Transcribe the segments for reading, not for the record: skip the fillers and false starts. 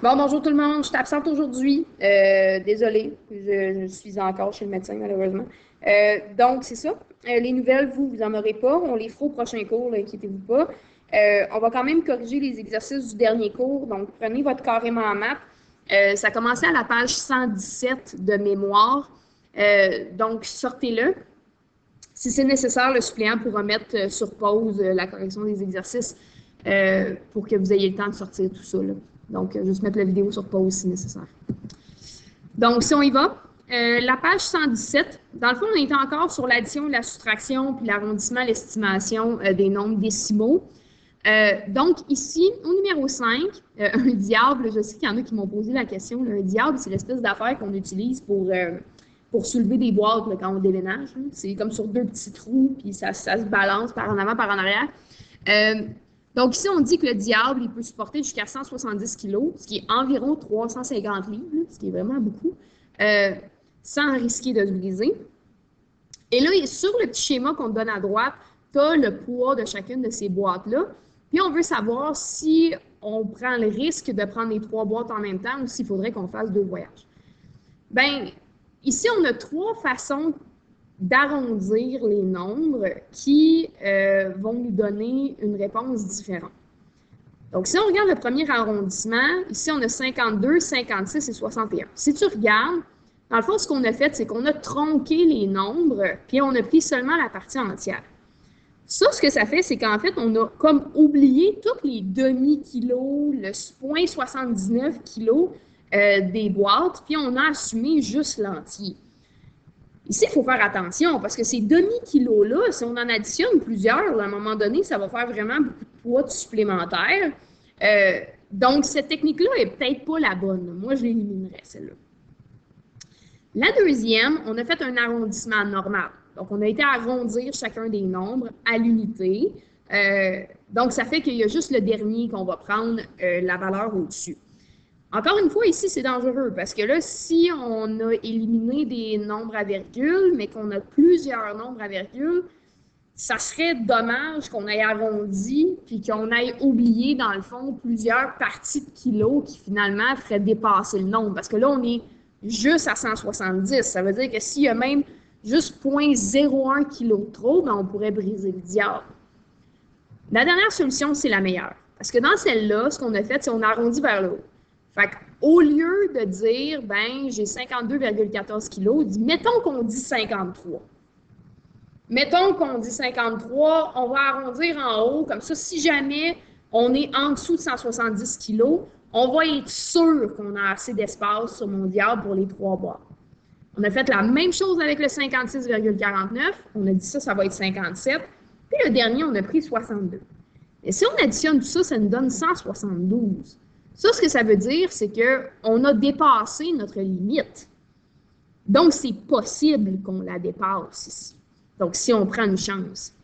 Bon, bonjour tout le monde, je suis absente aujourd'hui. Désolée, je suis encore chez le médecin malheureusement. Donc, c'est ça. Les nouvelles, vous en aurez pas. On les fera au prochain cours, là, inquiétez-vous pas. On va quand même corriger les exercices du dernier cours. Donc, prenez votre carrément en maths. Ça commençait à la page 117 de mémoire. Donc, sortez-le. Si c'est nécessaire, le suppléant pourra mettre sur pause la correction des exercices pour que vous ayez le temps de sortir tout ça, là. Donc, juste mettre la vidéo sur pause si nécessaire. Donc, si on y va, la page 117, dans le fond, on est encore sur l'addition, la soustraction, puis l'arrondissement, l'estimation des nombres décimaux. Donc, ici, au numéro 5, un diable, je sais qu'il y en a qui m'ont posé la question, là, un diable, c'est l'espèce d'affaire qu'on utilise pour soulever des boîtes là, quand on déménage. C'est comme sur deux petits trous, puis ça se balance par en avant, par en arrière. Donc ici, on dit que le diable, il peut supporter jusqu'à 170 kg, ce qui est environ 350 livres, ce qui est vraiment beaucoup, sans risquer de se briser. Et là, sur le petit schéma qu'on te donne à droite, tu as le poids de chacune de ces boîtes-là. Puis on veut savoir si on prend le risque de prendre les trois boîtes en même temps ou s'il faudrait qu'on fasse deux voyages. Bien, ici, on a trois façons d'arrondir les nombres qui vont nous donner une réponse différente. Donc, si on regarde le premier arrondissement, ici, on a 52, 56 et 61. Si tu regardes, dans le fond, ce qu'on a fait, c'est qu'on a tronqué les nombres, puis on a pris seulement la partie entière. Ça, ce que ça fait, c'est qu'en fait, on a comme oublié tous les demi-kilos, le 0,79 kg des boîtes, puis on a assumé juste l'entier. Ici, il faut faire attention parce que ces demi-kilos-là, si on en additionne plusieurs, là, à un moment donné, ça va faire vraiment beaucoup de poids supplémentaire. Donc, cette technique-là n'est peut-être pas la bonne. Moi, je l'éliminerais, celle-là. La deuxième, on a fait un arrondissement normal. Donc, on a été arrondir chacun des nombres à l'unité. Donc, ça fait qu'il y a juste le dernier qu'on va prendre la valeur au-dessus. Encore une fois, ici, c'est dangereux parce que là, si on a éliminé des nombres à virgule, mais qu'on a plusieurs nombres à virgule, ça serait dommage qu'on ait arrondi puis qu'on ait oublié, dans le fond, plusieurs parties de kilos qui finalement feraient dépasser le nombre. Parce que là, on est juste à 170. Ça veut dire que s'il y a même juste 0,01 kg de trop, ben on pourrait briser le diable. La dernière solution, c'est la meilleure. Parce que dans celle-là, ce qu'on a fait, c'est qu'on a arrondi vers le haut. Fait qu'au lieu de dire, ben, j'ai 52,14 kg, mettons qu'on dit 53. Mettons qu'on dit 53, on va arrondir en haut, comme ça, si jamais on est en dessous de 170 kg, on va être sûr qu'on a assez d'espace sur mon diable pour les trois boîtes. On a fait la même chose avec le 56,49. On a dit ça, ça va être 57. Puis le dernier, on a pris 62. Et si on additionne tout ça, ça nous donne 172. Ça, ce que ça veut dire, c'est qu'on a dépassé notre limite. Donc, c'est possible qu'on la dépasse ici. Donc, si on prend une chance.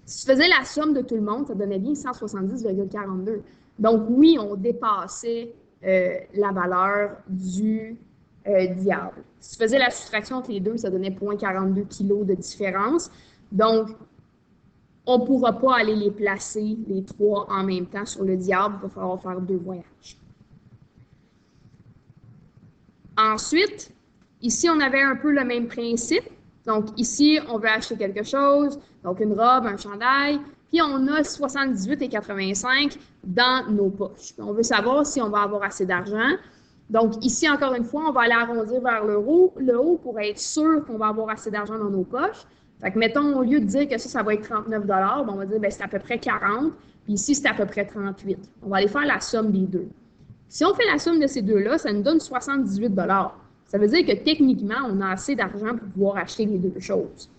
Si tu faisais la somme de tout le monde, ça donnait bien 170,42. Donc, oui, on dépassait la valeur du diable. Si tu faisais la soustraction entre les deux, ça donnait 0,42 kg de différence. Donc, on ne pourra pas aller les placer, les trois en même temps sur le diable. Il va falloir faire deux voyages. Ensuite, ici, on avait un peu le même principe. Donc, ici, on veut acheter quelque chose, donc une robe, un chandail, puis on a 78,85 dans nos poches. Puis on veut savoir si on va avoir assez d'argent. Donc, ici, encore une fois, on va aller arrondir vers le haut pour être sûr qu'on va avoir assez d'argent dans nos poches. Fait que, mettons, au lieu de dire que ça va être 39 $, on va dire, ben, c'est à peu près 40, puis ici, c'est à peu près 38. On va aller faire la somme des deux. Si on fait la somme de ces deux-là, ça nous donne 78 $. Ça veut dire que techniquement, on a assez d'argent pour pouvoir acheter les deux choses.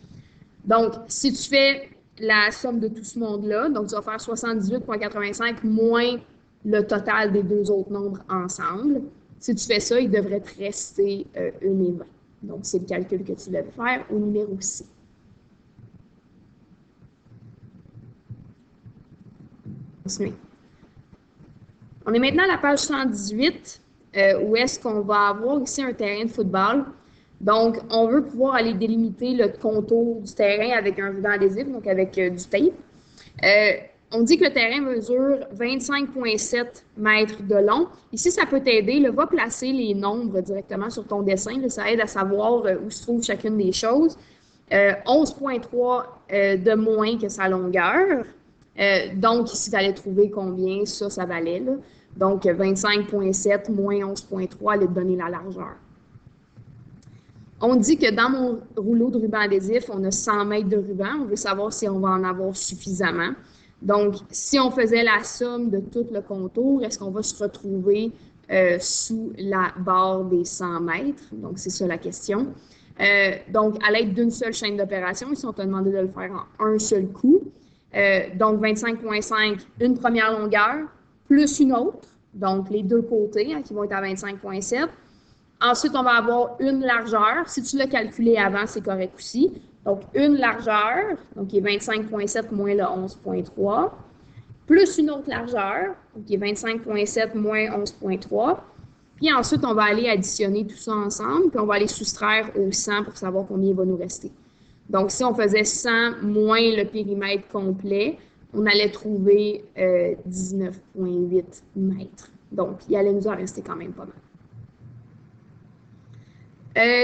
Donc, si tu fais la somme de tout ce monde-là, donc tu vas faire 78,85 moins le total des deux autres nombres ensemble. Si tu fais ça, il devrait te rester 1,20. Donc, c'est le calcul que tu devais faire au numéro C. On est maintenant à la page 118, où est-ce qu'on va avoir ici un terrain de football. Donc, on veut pouvoir aller délimiter le contour du terrain avec un ruban adhésif, donc avec du tape. On dit que le terrain mesure 25,7 mètres de long. Ici, ça peut t'aider. Va placer les nombres directement sur ton dessin. Là, ça aide à savoir où se trouve chacune des choses. 11,3 de moins que sa longueur. Donc, ici, tu allais trouver combien ça valait. Là. Donc, 25,7 moins 11,3 allait te donner la largeur. On dit que dans mon rouleau de ruban adhésif, on a 100 mètres de ruban. On veut savoir si on va en avoir suffisamment. Donc, si on faisait la somme de tout le contour, est-ce qu'on va se retrouver sous la barre des 100 mètres? Donc, c'est ça la question. Donc, à l'aide d'une seule chaîne d'opération, ici, on t'a demandé de le faire en un seul coup. Donc, 25,5, une première longueur, plus une autre, donc les deux côtés qui vont être à 25,7. Ensuite, on va avoir une largeur. Si tu l'as calculé avant, c'est correct aussi. Donc, une largeur, donc qui est 25,7 moins le 11,3, plus une autre largeur, donc qui est 25,7 moins 11,3. Puis ensuite, on va aller additionner tout ça ensemble, puis on va aller soustraire au 100 pour savoir combien il va nous rester. Donc, si on faisait 100 moins le périmètre complet, on allait trouver 19,8 mètres. Donc, il allait nous en rester quand même pas mal.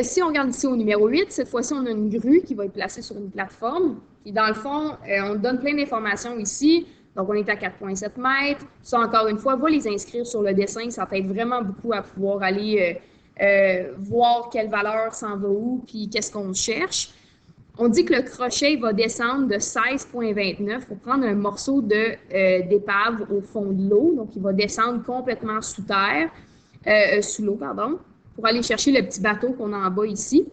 Si on regarde ici au numéro 8, cette fois-ci, on a une grue qui va être placée sur une plateforme. Puis dans le fond, on donne plein d'informations ici. Donc, on est à 4,7 mètres. Ça, encore une fois, va les inscrire sur le dessin. Ça t'aide vraiment beaucoup à pouvoir aller voir quelle valeur s'en va où, puis qu'est-ce qu'on cherche. On dit que le crochet va descendre de 16,29 pour prendre un morceau d'épave au fond de l'eau. Donc, il va descendre complètement sous terre, sous l'eau, pardon, pour aller chercher le petit bateau qu'on a en bas ici.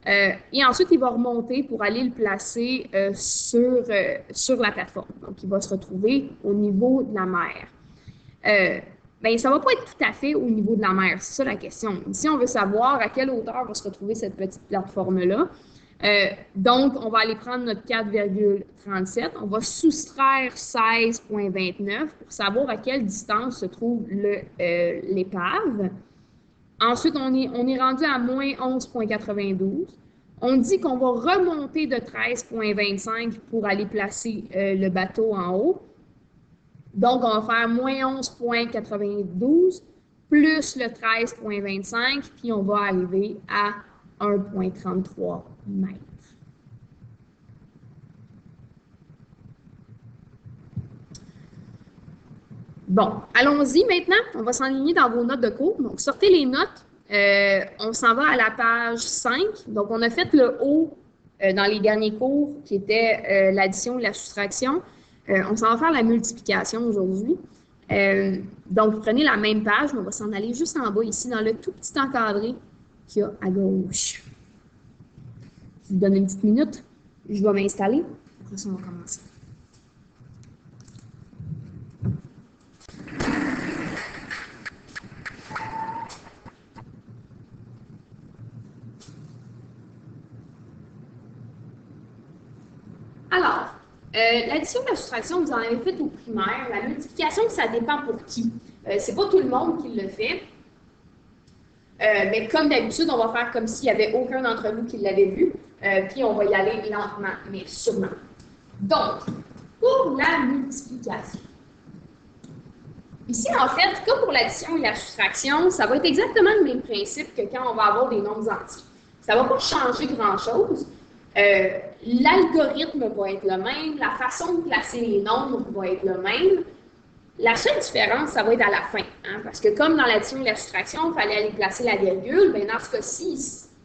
Et ensuite, il va remonter pour aller le placer sur la plateforme. Donc, il va se retrouver au niveau de la mer. Bien, ça ne va pas être tout à fait au niveau de la mer. C'est ça la question. Ici, on veut savoir à quelle hauteur va se retrouver cette petite plateforme-là. Donc, on va aller prendre notre 4,37. On va soustraire 16,29 pour savoir à quelle distance se trouve l'épave. Ensuite, on est rendu à moins 11,92. On dit qu'on va remonter de 13,25 pour aller placer le bateau en haut. Donc, on va faire moins 11,92 plus le 13,25, puis on va arriver à 1,33 mètres. Bon, allons-y maintenant. On va s'enligner dans vos notes de cours. Donc, sortez les notes. On s'en va à la page 5. Donc, on a fait le haut dans les derniers cours, qui était l'addition et la soustraction. On s'en va faire la multiplication aujourd'hui. Donc, vous prenez la même page, mais on va s'en aller juste en bas ici, dans le tout petit encadré qu'il y a à gauche. Je vous donne une petite minute. Je vais m'installer. Après ça, on va commencer. Alors, l'addition et la soustraction, vous en avez fait au primaire. La multiplication, ça dépend pour qui. C'est pas tout le monde qui le fait. Mais comme d'habitude, on va faire comme s'il n'y avait aucun d'entre vous qui l'avait vu. Puis on va y aller lentement, mais sûrement. Donc, pour la multiplication. Ici, en fait, comme pour l'addition et la soustraction, ça va être exactement le même principe que quand on va avoir des nombres entiers. Ça ne va pas changer grand-chose. L'algorithme va être le même, la façon de placer les nombres va être le même. La seule différence, ça va être à la fin. Hein, parce que comme dans l'addition et la soustraction, il fallait aller placer la virgule, bien dans ce cas-ci,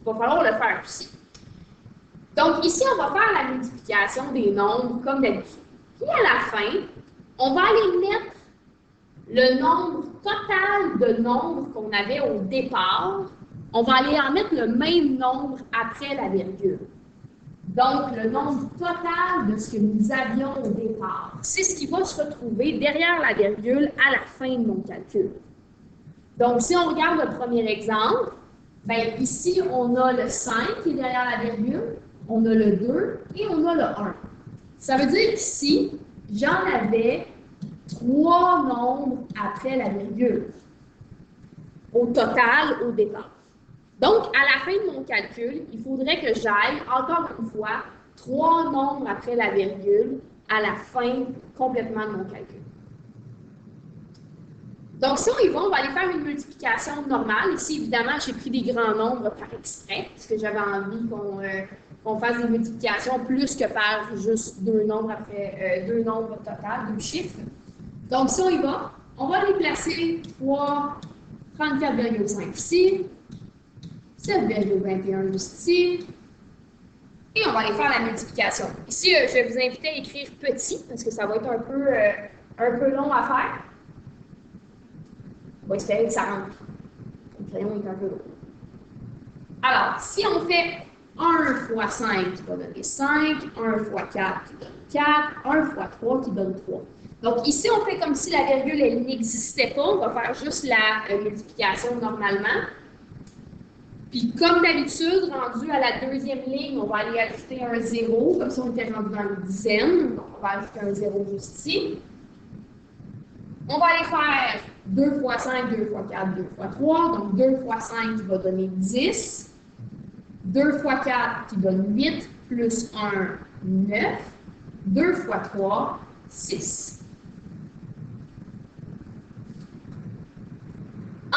il va falloir le faire aussi. Donc ici, on va faire la multiplication des nombres comme d'habitude. Puis à la fin, on va aller mettre le nombre total de nombres qu'on avait au départ. On va aller en mettre le même nombre après la virgule. Donc, le nombre total de ce que nous avions au départ, c'est ce qui va se retrouver derrière la virgule à la fin de mon calcul. Donc, si on regarde le premier exemple, bien, ici, on a le 5 qui est derrière la virgule, on a le 2 et on a le 1. Ça veut dire qu'ici, j'en avais 3 nombres après la virgule, au total, au départ. Donc, à la fin de mon calcul, il faudrait que j'aille, encore une fois, 3 nombres après la virgule à la fin complètement de mon calcul. Donc, si on y va, on va aller faire une multiplication normale. Ici, évidemment, j'ai pris des grands nombres par extrait, parce que j'avais envie qu'on fasse des multiplications plus que par juste deux nombres après deux nombres total, deux chiffres. Donc, si on y va, on va aller placer 34,5 ici, 7,21 ici, et on va aller faire la multiplication. Ici, je vais vous inviter à écrire petit, parce que ça va être un peu long à faire. On va espérer que ça rentre. Le crayon est un peu long. Alors, si on fait 1 fois 5 qui va donner 5, 1 fois 4 qui donne 4, 1 fois 3 qui donne 3. Donc ici, on fait comme si la virgule elle n'existait pas. On va faire juste la multiplication normalement. Puis comme d'habitude, rendu à la deuxième ligne, on va aller ajouter un 0. Comme ça, on était rendu dans les dizaines. Donc on va ajouter un 0 juste ici. On va aller faire 2 fois 5, 2 fois 4, 2 fois 3. Donc 2 fois 5 qui va donner 10. 2 fois 4 qui donne 8, plus 1, 9. 2 fois 3, 6.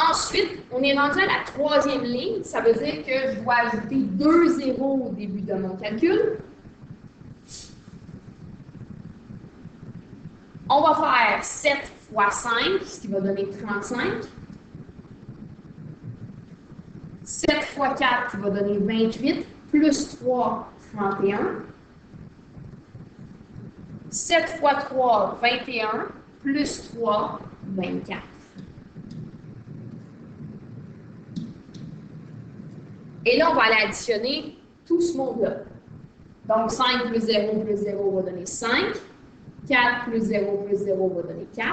Ensuite, on est rendu à la troisième ligne. Ça veut dire que je dois ajouter 2 zéros au début de mon calcul. On va faire 7 fois 5, ce qui va donner 35. 7 fois 4, qui va donner 28, plus 3, 31. 7 fois 3, 21, plus 3, 24. Et là, on va aller additionner tout ce monde-là. Donc, 5 plus 0 va donner 5. 4 plus 0 va donner 4.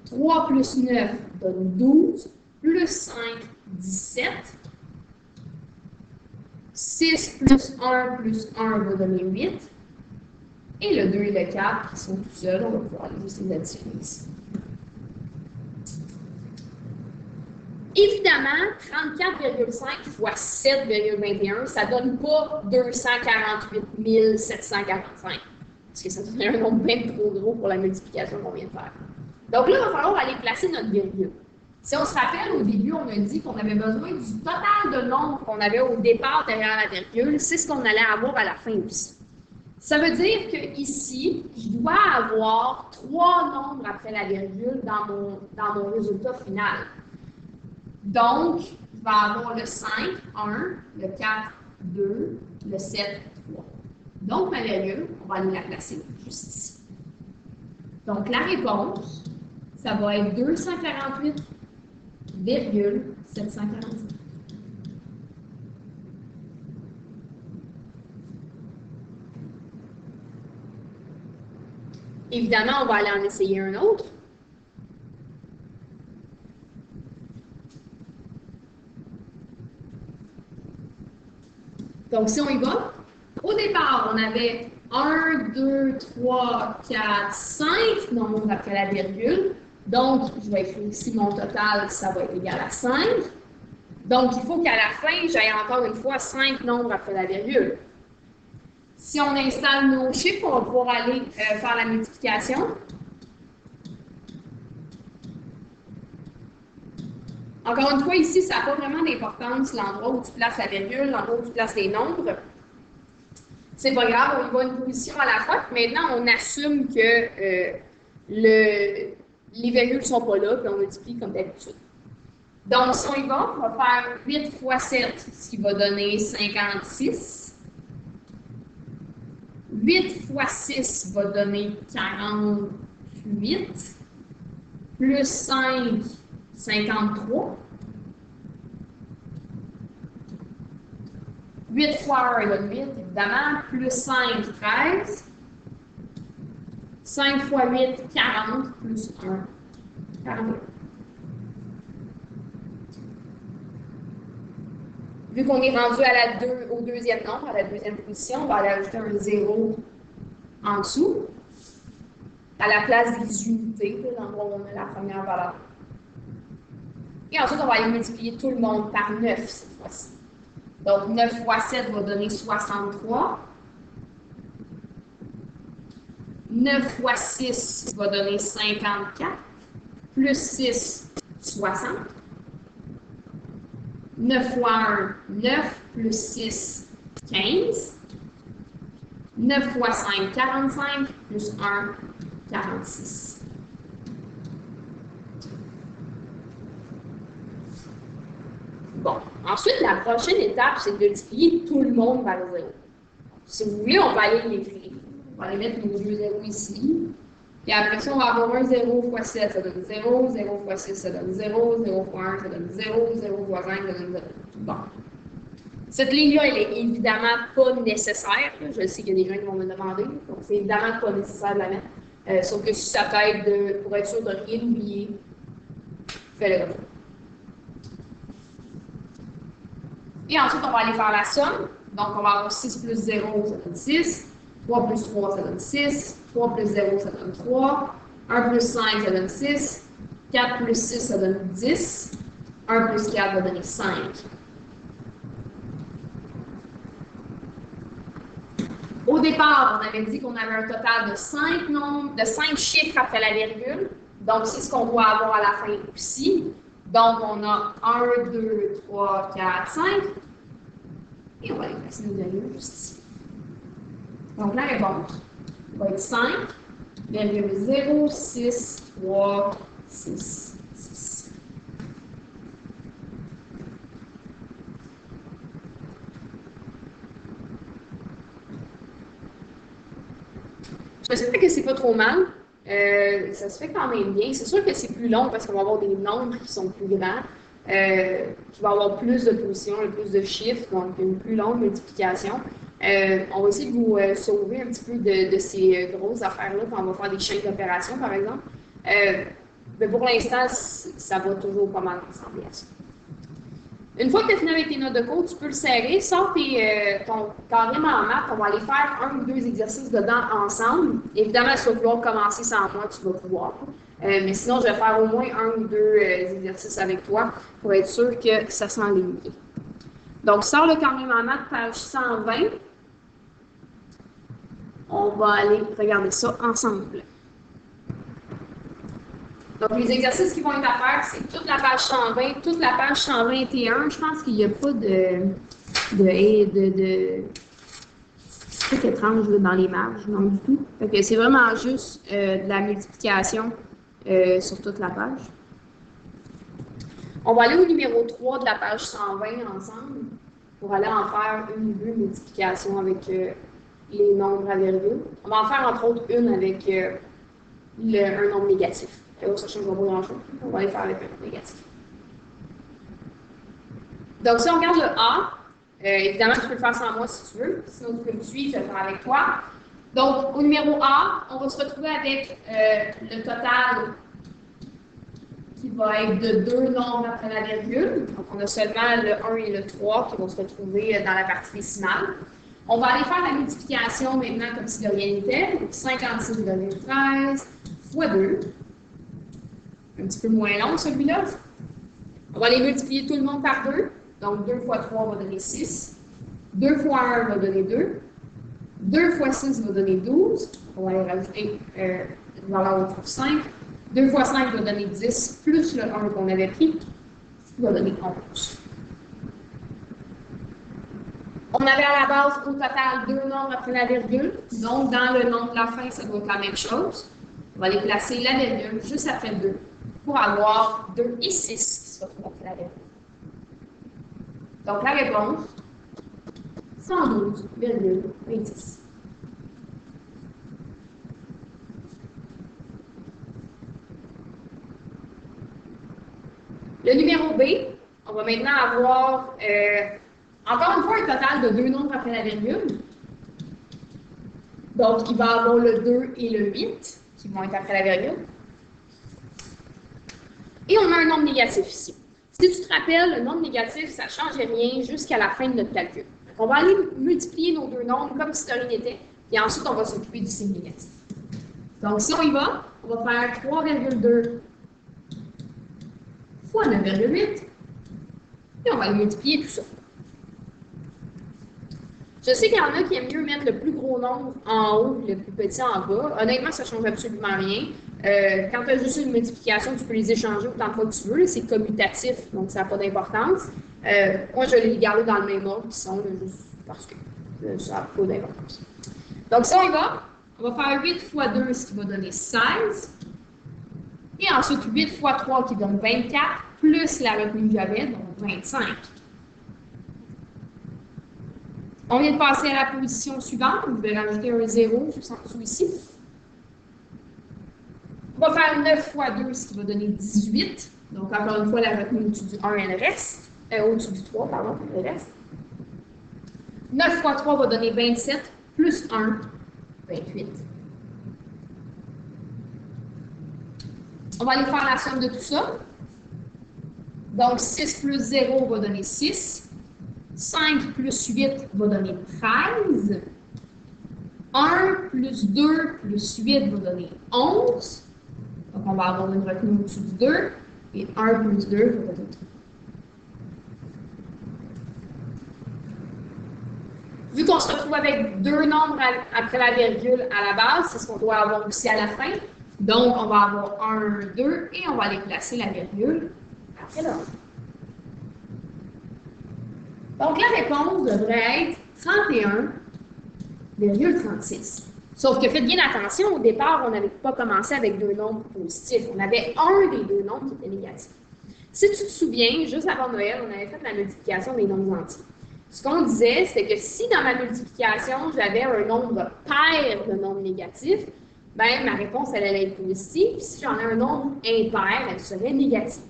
3 plus 9 donne 12. Plus 5, 17. 6 plus 1 va donner 8. Et le 2 et le 4 qui sont tout seuls, on va pouvoir juste les additionner ici. Évidemment, 34,5 fois 7,21, ça ne donne pas 248 745. Parce que ça donne un nombre bien trop gros pour la multiplication qu'on vient de faire. Donc là, il va falloir aller placer notre virgule. Si on se rappelle, au début, on a dit qu'on avait besoin du total de nombres qu'on avait au départ derrière la virgule. C'est ce qu'on allait avoir à la fin aussi. Ça veut dire qu'ici, je dois avoir 3 nombres après la virgule dans mon résultat final. Donc, je vais avoir le 5, 1, le 4, 2, le 7, 3. Donc, ma virgule, on va aller la placer juste ici. Donc, la réponse, ça va être 248,745. Évidemment, on va aller en essayer un autre. Donc, si on y va, au départ, on avait 1, 2, 3, 4, 5 nombres après la virgule. Donc, je vais écrire ici mon total, ça va être égal à 5. Donc, il faut qu'à la fin, j'aille encore une fois 5 nombres après la virgule. Si on installe nos chiffres, on va pouvoir aller faire la multiplication. Encore une fois, ici, ça n'a pas vraiment d'importance l'endroit où tu places la virgule, l'endroit où tu places les nombres. C'est pas grave, on y va une position à la fois. Maintenant, on assume que les virgules ne sont pas là, puis on multiplie comme d'habitude. Donc, si on y va, on va faire 8 fois 7, ce qui va donner 56. 8 fois 6 va donner 48. Plus 5, 53. 8 fois 1 donne 8, évidemment. Plus 5, 13. 5 fois 8, 40. Plus 1, 41. Vu qu'on est rendu à au deuxième nombre, à la deuxième position, on va aller ajouter un 0 en dessous, à la place des unités, l'endroit où on a la première valeur. Et ensuite, on va aller multiplier tout le monde par 9 cette fois-ci. Donc, 9 fois 7 va donner 63. 9 fois 6 va donner 54. Plus 6, 60. 9 fois 1, 9. Plus 6, 15. 9 fois 5, 45. Plus 1, 46. Bon. Ensuite, la prochaine étape, c'est de multiplier tout le monde par 0. Si vous voulez, on va aller l'écrire. On va aller mettre nos deux zéros ici. Et après ça, on va avoir un 0 fois 7, ça donne 0. 0 fois 6, ça donne 0. 0 fois 1, ça donne 0. 0 fois 5, ça donne 0. Bon. Cette ligne-là, elle est évidemment pas nécessaire. Je sais qu'il y a des gens qui vont me demander. Donc, c'est évidemment pas nécessaire de la mettre. Sauf que si ça t'aide pour être sûr de rien oublier, fais-le comme ça. Et ensuite, on va aller faire la somme. Donc, on va avoir 6 plus 0, ça donne 6. 3 plus 3, ça donne 6. 3 plus 0, ça donne 3. 1 plus 5, ça donne 6. 4 plus 6, ça donne 10. 1 plus 4 va donner 5. Au départ, on avait dit qu'on avait un total de 5 chiffres après la virgule. Donc, c'est ce qu'on doit avoir à la fin aussi. Donc, on a 1, 2, 3, 4, 5. Et on va aller placer nos virgules juste ici. Donc, la réponse va être 5, 0, 6, 3, 6, 6. J'espère que c'est pas trop mal. Ça se fait quand même bien. C'est sûr que c'est plus long parce qu'on va avoir des nombres qui sont plus grands. Qui va avoir plus de positions et plus de chiffres, donc une plus longue multiplication. On va essayer de vous sauver un petit peu de ces grosses affaires-là quand on va faire des chaînes d'opérations, par exemple. Mais pour l'instant, ça va toujours pas mal ressembler à ça. Une fois que tu as fini avec tes notes de cours, tu peux le serrer, sors ton carrément en maths, on va aller faire 1 ou 2 exercices dedans ensemble. Évidemment, si tu vas vouloir commencer sans moi, tu vas pouvoir. Mais sinon, je vais faire au moins 1 ou 2 exercices avec toi pour être sûr que ça s'enligne bien. Donc, sors le carrément en maths, page 120. On va aller regarder ça ensemble. Donc, les exercices qui vont être à faire, c'est toute la page 120, toute la page 121. Je pense qu'il n'y a pas de trucs étranges dans les marges, non du tout. Donc, c'est vraiment juste de la multiplication sur toute la page. On va aller au numéro 3 de la page 120 ensemble pour aller en faire une ou deux multiplications avec les nombres à virgule. On va en faire entre autres une avec un nombre négatif. Ça ne changera pas grand-chose. On va les faire avec un nombre négatif. Donc, si on regarde le A, évidemment, tu peux le faire sans moi si tu veux. Sinon, tu peux me suivre, je vais le faire avec toi. Donc, au numéro A, on va se retrouver avec le total qui va être de 2 nombres après la virgule. Donc, on a seulement le 1 et le 3 qui vont se retrouver dans la partie décimale. On va aller faire la multiplication maintenant comme si de rien n'était. 56,13 fois 2. Un petit peu moins long, celui-là. On va aller multiplier tout le monde par 2. Donc, 2 fois 3 va donner 6. 2 fois 1 va donner 2. 2 fois 6 va donner 12. On va aller rajouter une valeur pour 5. 2 fois 5 va donner 10, plus le 1 qu'on avait pris, va donner 11. On avait à la base au total 2 nombres après la virgule. Donc, dans le nombre de la fin, ça doit être la même chose. On va aller placer la virgule juste après 2 pour avoir 2 et 6 qui se retrouvent après la virgule. Donc, la réponse, 112,26. Le numéro B, on va maintenant avoir, encore une fois, un total de 2 nombres après la virgule. Donc, il va avoir le 2 et le 8 qui vont être après la virgule. Et on a un nombre négatif ici. Si tu te rappelles, le nombre négatif, ça ne change rien jusqu'à la fin de notre calcul. Donc, on va aller multiplier nos 2 nombres comme si de rien n'était, et ensuite, on va s'occuper du signe négatif. Donc, si on y va, on va faire 3,2 fois 9,8, et on va multiplier tout ça. Je sais qu'il y en a qui aiment mieux mettre le plus gros nombre en haut et le plus petit en bas. Honnêtement, ça ne change absolument rien. Quand tu as juste une multiplication, tu peux les échanger autant de fois que tu veux. C'est commutatif, donc ça n'a pas d'importance. Moi, je vais les garder dans le même ordre qui sont, là, juste parce que ça n'a pas d'importance. Donc, ça, on y va. On va faire 8 fois 2, ce qui va donner 16. Et ensuite, 8 fois 3 qui donne 24, plus la retenue que j'avais, donc 25. On vient de passer à la position suivante. Vous devez rajouter un 0 juste en dessous ici. On va faire 9 fois 2, ce qui va donner 18. Donc, encore une fois, la retenue au-dessus du 1, elle reste. Au-dessus du 3, pardon, elle reste. 9 fois 3 va donner 27, plus 1, 28. On va aller faire la somme de tout ça. Donc, 6 plus 0 va donner 6. 5 plus 8 va donner 13. 1 plus 2 plus 8 va donner 11. Donc, on va avoir une retenue au-dessus du 2. Et 1 plus 2 va donner 3. Vu qu'on se retrouve avec deux nombres après la virgule à la base, c'est ce qu'on doit avoir aussi à la fin. Donc, on va avoir 1, 2, et on va aller placer la virgule après là. Donc, la réponse devrait être 31,36. Sauf que faites bien attention, au départ, on n'avait pas commencé avec deux nombres positifs. On avait un des deux nombres qui était négatif. Si tu te souviens, juste avant Noël, on avait fait la multiplication des nombres entiers. Ce qu'on disait, c'est que si dans ma multiplication, j'avais un nombre pair de nombres négatifs, ben, ma réponse, elle allait être positive. Puis si j'en ai un nombre impair, elle serait négative.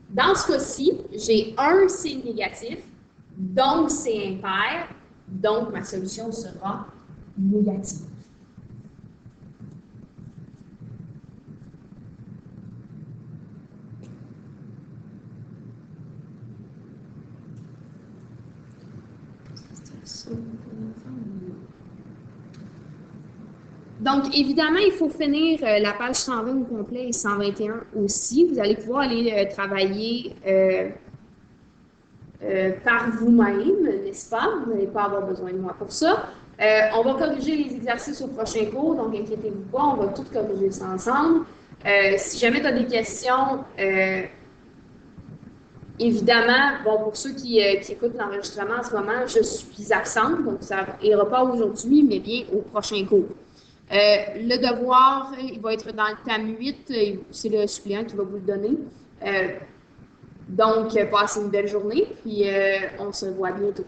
Dans ce cas-ci, j'ai un signe négatif, donc c'est impair, donc ma solution sera négative. Donc, évidemment, il faut finir la page 120 au complet et 121 aussi. Vous allez pouvoir aller travailler par vous-même, n'est-ce pas? Vous n'allez pas avoir besoin de moi pour ça. On va corriger les exercices au prochain cours, donc inquiétez-vous pas, on va tout corriger ça ensemble. Si jamais tu as des questions, évidemment, bon, pour ceux qui écoutent l'enregistrement en ce moment, je suis absente, donc ça n'ira pas aujourd'hui, mais bien au prochain cours. Le devoir, il va être dans le thème 8, c'est le suppléant qui va vous le donner. Donc, passez une belle journée, puis on se voit bientôt.